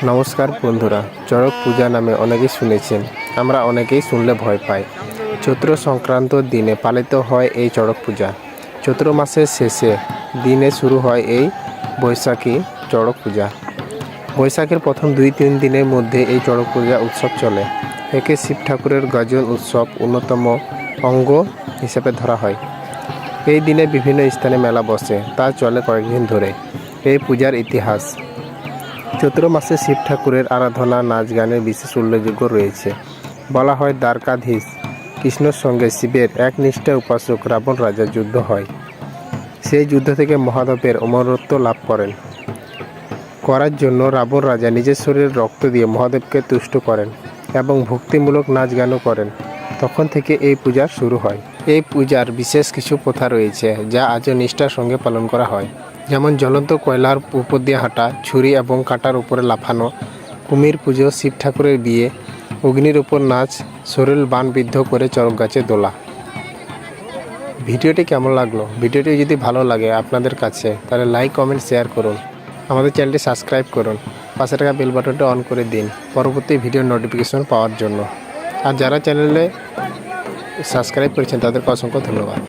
নমস্কার বন্ধুরা, চড়ক পূজা নামে অনেকেই শুনেছেন। আমরা অনেকেই শুনলে ভয় পাই। চৈত্র সংক্রান্তির দিনে পালিত হয় এই চড়ক পূজা। চৈত্র মাসের শেষে দিনে শুরু হয় এই বৈশাখী চড়ক পূজা। বৈশাখের প্রথম 2-3 দিনের মধ্যে এই চড়ক পূজা উৎসব চলে। একে শিব ঠাকুরের গাজন উৎসব অন্যতম অঙ্গ হিসেবে ধরা হয়। এই দিনে বিভিন্ন স্থানে মেলা বসে, তা চলে কয়েকদিন ধরে। এই পূজার ইতিহাস: চৈত্র মাসে শিব ঠাকুরের আরাধনা, নাচ গানের বিশেষ উল্লেখযোগ্য রয়েছে। বলা হয় দ্বারকাধীশ কৃষ্ণর সঙ্গে শিবের একনিষ্ঠ উপাসক রাবণ রাজার যুদ্ধ হয়। সেই যুদ্ধ থেকে মহাদেবের অমরত্ব লাভ করার জন্য রাবণ রাজা নিজের শরীরে রক্ত দিয়ে মহাদেবকে তুষ্ট করেন এবং ভক্তিমূলক নাচ গানও করেন। তখন থেকে এই পূজা শুরু হয়। এই পূজার বিশেষ কিছু প্রথা রয়েছে যা আজও নিষ্ঠার সঙ্গে পালন করা হয়, যেমন জ্বলন্ত কয়লার উপর দিয়ে হাঁটা, ছুরি এবং কাঁটার উপরে লাফানো, কুমির পুজো, শিব ঠাকুরের বিয়ে, অগ্নির উপর নাচ, শরীর বাণবিদ্ধ করে চড়ক গাছে দোলা। ভিডিওটি কেমন লাগলো? ভিডিওটি যদি ভালো লাগে আপনাদের কাছে, তাহলে লাইক, কমেন্ট, শেয়ার করুন। আমাদের চ্যানেলটি সাবস্ক্রাইব করুন। পাশে থাকা বেল বাটনটি অন করে দিন পরবর্তী ভিডিওর নোটিফিকেশন পাওয়ার জন্য। আর যারা চ্যানেলে সাবস্ক্রাইব করেছেন তাদেরকে অসংখ্য ধন্যবাদ।